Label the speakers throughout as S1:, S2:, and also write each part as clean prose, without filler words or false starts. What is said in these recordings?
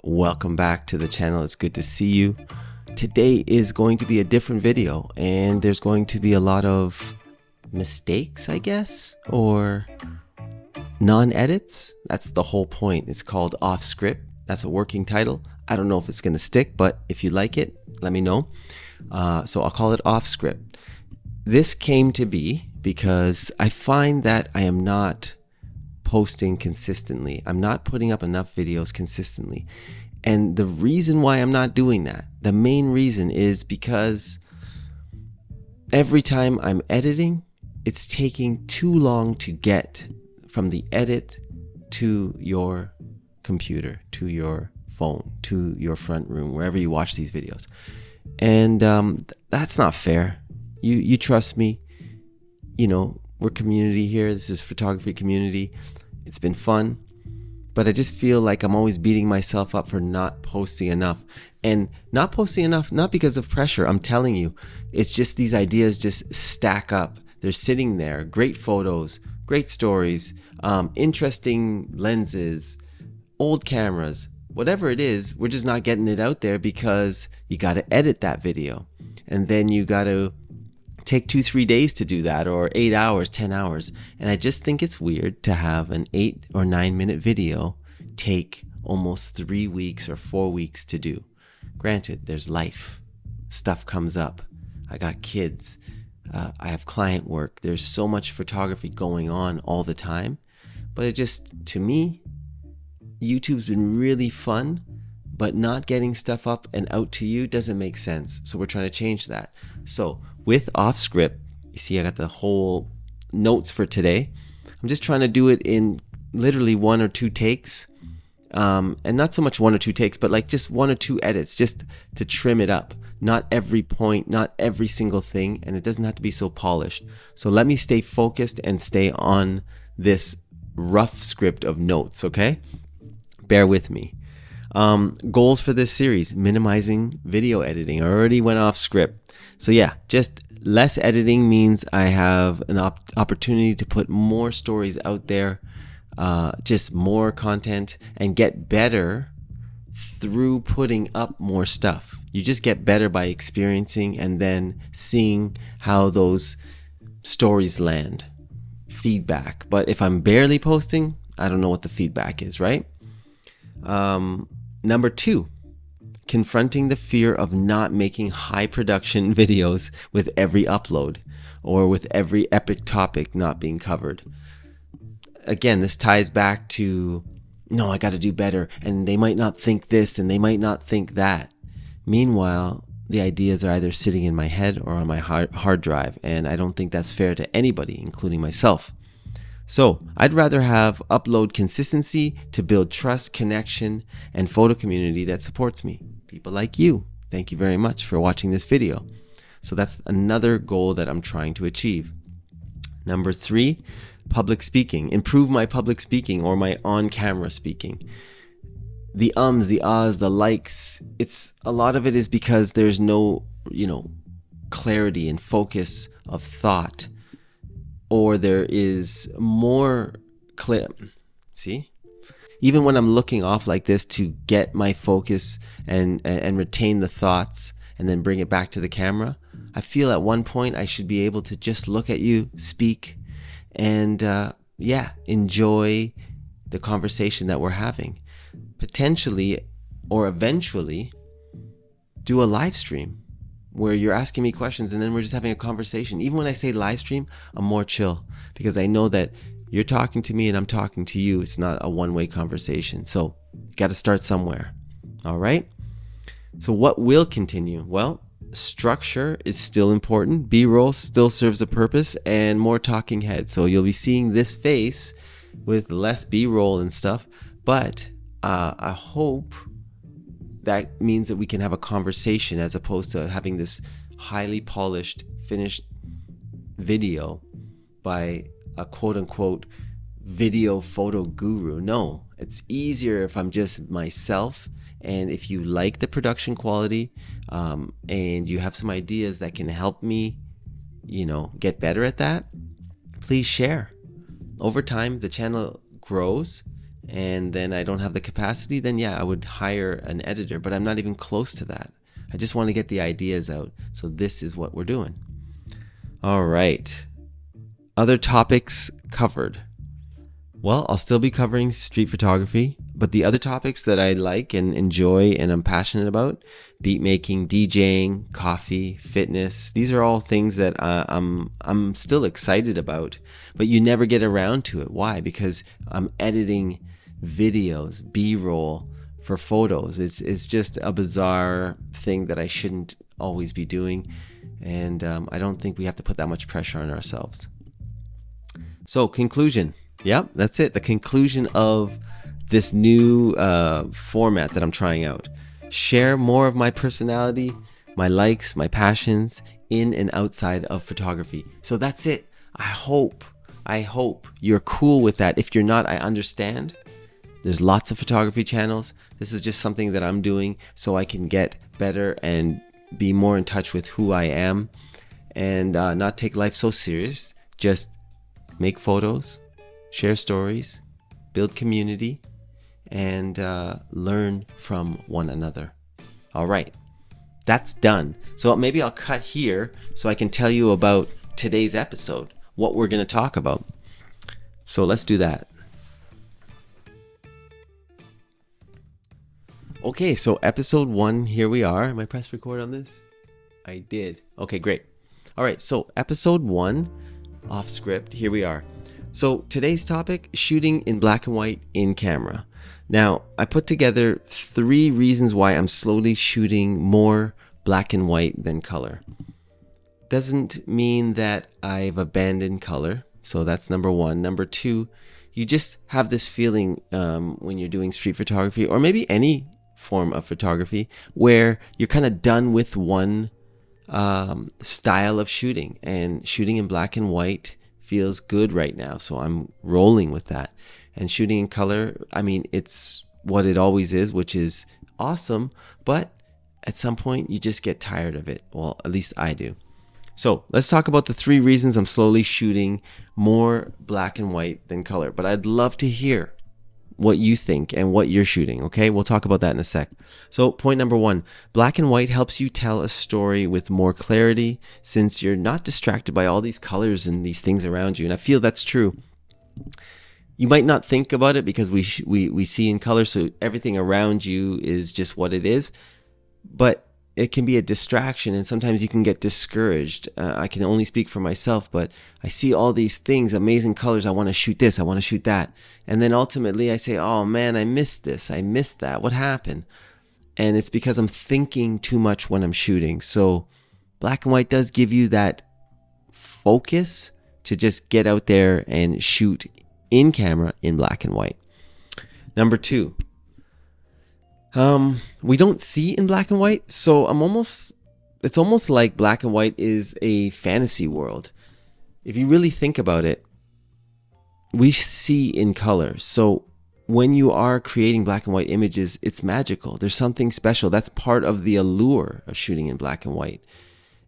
S1: Welcome back to the channel. It's good to see you. Today is going to be a different video, and there's going to be a lot of mistakes, I guess, or non-edits. That's the whole point. It's called Off Script. That's a working title. I don't know if it's going to stick, but if you like it, let me know. So I'll call it Off Script. This came to be because I find that I am not posting consistently. I'm not putting up enough videos consistently. And the reason why I'm not doing that, the main reason is because every time I'm editing, it's taking too long to get from the edit to your computer, to your phone, to your front room, wherever you watch these videos. And that's not fair. You trust me. You know, we're community here. This is photography community. It's been fun, but I just feel like I'm always beating myself up for not posting enough. And not posting enough, not because of pressure. I'm telling you, it's just these ideas just stack up. They're sitting there. Great photos, great stories, interesting lenses, old cameras, whatever it is. We're just not getting it out there because you got to edit that video. And then you got to take 2-3 days to do that, or 8 hours, 10 hours. And I just think it's weird to have an 8 or 9 minute video take almost 3 weeks or 4 weeks to do. Granted, there's life. Stuff comes up. I got kids. I have client work. There's so much photography going on all the time. But it just, to me, YouTube's been really fun, but not getting stuff up and out to you doesn't make sense. So we're trying to change that. So with Off Script, you see I got the whole notes for today. I'm just trying to do it in literally 1 or 2 takes. And not so much 1 or 2 takes, but like just 1 or 2 edits just to trim it up. Not every point, not every single thing, and it doesn't have to be so polished. So let me stay focused and stay on this rough script of notes, okay? Bear with me. Goals for this series: minimizing video editing. I already went off script. So yeah, just less editing means I have an opportunity to put more stories out there, just more content, and get better through putting up more stuff. You just get better by experiencing and then seeing how those stories land. Feedback. But if I'm barely posting, I don't know what the feedback is, right? Number 2, confronting the fear of not making high production videos with every upload, or with every epic topic not being covered. Again, this ties back to, no, I got to do better, and they might not think this and they might not think that. Meanwhile, the ideas are either sitting in my head or on my hard drive, and I don't think that's fair to anybody, including myself. So I'd rather have upload consistency to build trust, connection, and photo community that supports me. People like you. Thank you very much for watching this video. So that's another goal that I'm trying to achieve. Number 3, public speaking. Improve my public speaking, or my on-camera speaking. The ums, the ahs, the likes, a lot of it is because there's no, clarity and focus of thought. Or there is more clear. See? Even when I'm looking off like this to get my focus and retain the thoughts and then bring it back to the camera, I feel at one point I should be able to just look at you, speak, and enjoy the conversation that we're having. Potentially or eventually do a live stream where you're asking me questions and then we're just having a conversation. Even when I say live stream, I'm more chill because I know that you're talking to me and I'm talking to you. It's not a one-way conversation. So you got to start somewhere. All right. So what will continue? Well, structure is still important. B-roll still serves a purpose, and more talking head. So you'll be seeing this face with less B-roll and stuff, but I hope that means that we can have a conversation as opposed to having this highly polished, finished video by a quote-unquote video photo guru. No, it's easier if I'm just myself, and if you like the production quality and you have some ideas that can help me, get better at that, please share. Over time, the channel grows and then I don't have the capacity, then yeah, I would hire an editor, but I'm not even close to that. I just want to get the ideas out. So this is what we're doing. All right. Other topics covered. Well, I'll still be covering street photography, but the other topics that I like and enjoy and I'm passionate about, beat making, DJing, coffee, fitness, these are all things that I'm still excited about, but you never get around to it. Why? Because I'm editing videos, B-roll for photos. It's just a bizarre thing that I shouldn't always be doing, and I don't think we have to put that much pressure on ourselves. So, conclusion. Yep, that's it. The conclusion of this new format that I'm trying out. Share more of my personality, my likes, my passions in and outside of photography. So that's it. I hope you're cool with that. If you're not, I understand. There's lots of photography channels. This is just something that I'm doing so I can get better and be more in touch with who I am and not take life so serious. Just make photos, share stories, build community, and learn from one another. All right, that's done. So maybe I'll cut here so I can tell you about today's episode, what we're going to talk about. So let's do that. Okay, so episode 1, here we are. Am I pressed record on this? I did. Okay, great. All right, so episode 1, off script, here we are. So today's topic, shooting in black and white in camera. Now, I put together 3 reasons why I'm slowly shooting more black and white than color. Doesn't mean that I've abandoned color. So that's number 1. Number 2, you just have this feeling when you're doing street photography or maybe any form of photography where you're kind of done with one style of shooting, and shooting in black and white feels good right now, so I'm rolling with that. And shooting in color, I mean, it's what it always is, which is awesome, but at some point you just get tired of it. Well, at least I do. So let's talk about the 3 reasons I'm slowly shooting more black and white than color, but I'd love to hear what you think and what you're shooting, okay? We'll talk about that in a sec. So point number 1, black and white helps you tell a story with more clarity since you're not distracted by all these colors and these things around you. And I feel that's true. You might not think about it because we see in color, so everything around you is just what it is, but it can be a distraction, and sometimes you can get discouraged. I can only speak for myself, but I see all these things, amazing colors. I want to shoot this, I want to shoot that. And then ultimately I say, oh man, I missed this, I missed that. What happened? And it's because I'm thinking too much when I'm shooting. So black and white does give you that focus to just get out there and shoot in camera in black and white. Number 2, we don't see in black and white, so it's almost like black and white is a fantasy world. If you really think about it, we see in color. So when you are creating black and white images, it's magical. There's something special. That's part of the allure of shooting in black and white.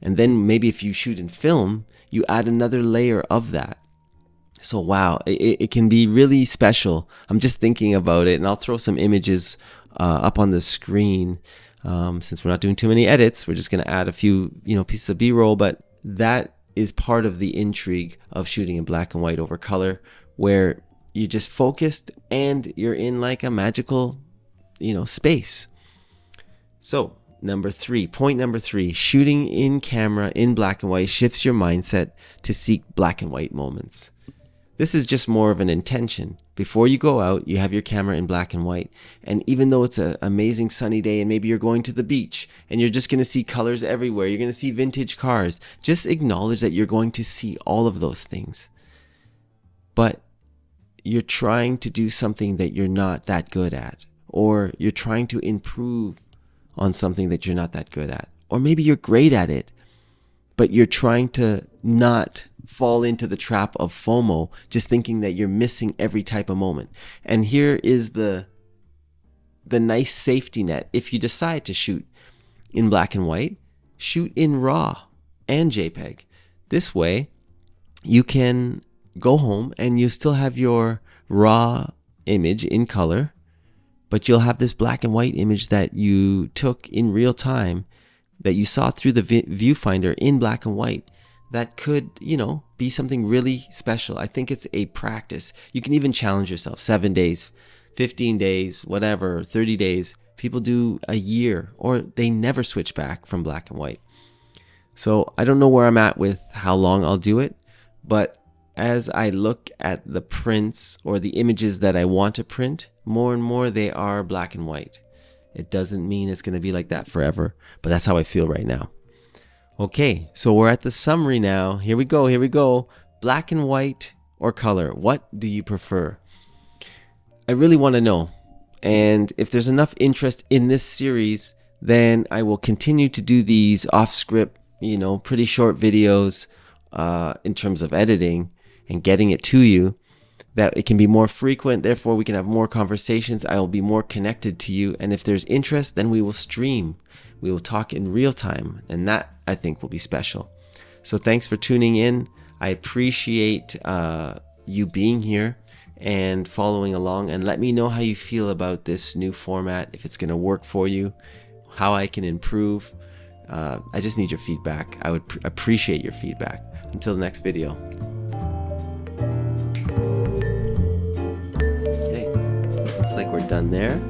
S1: And then maybe if you shoot in film, you add another layer of that. So wow, it can be really special. I'm just thinking about it, and I'll throw some images up on the screen. Since we're not doing too many edits, we're just going to add a few pieces of B-roll, but that is part of the intrigue of shooting in black and white over color, where you're just focused and you're in like a magical space. So point number 3, shooting in camera in black and white shifts your mindset to seek black and white moments. This is just more of an intention. Before you go out, you have your camera in black and white. And even though it's an amazing sunny day and maybe you're going to the beach and you're just going to see colors everywhere, you're going to see vintage cars, just acknowledge that you're going to see all of those things. But you're trying to do something that you're not that good at, or you're trying to improve on something that you're not that good at, or maybe you're great at it, but you're trying to not fall into the trap of FOMO, just thinking that you're missing every type of moment. And here is the nice safety net. If you decide to shoot in black and white, shoot in RAW and JPEG. This way, you can go home and you still have your RAW image in color, but you'll have this black and white image that you took in real time, that you saw through the viewfinder in black and white. That could, be something really special. I think it's a practice. You can even challenge yourself. 7 days, 15 days, whatever, 30 days. People do a year, or they never switch back from black and white. So I don't know where I'm at with how long I'll do it, but as I look at the prints or the images that I want to print, more and more they are black and white. It doesn't mean it's going to be like that forever, but that's how I feel right now. Okay, so we're at the summary now. Here we go. Black and white or color? What do you prefer? I really want to know. And if there's enough interest in this series, then I will continue to do these off script, pretty short videos in terms of editing and getting it to you, that it can be more frequent. Therefore, we can have more conversations. I will be more connected to you. And if there's interest, then we will stream. We will talk in real time. And that, I think, will be special. So thanks for tuning in. I appreciate you being here and following along. And let me know how you feel about this new format, if it's going to work for you, how I can improve. I just need your feedback. I would appreciate your feedback. Until the next video. Okay, looks like we're done there.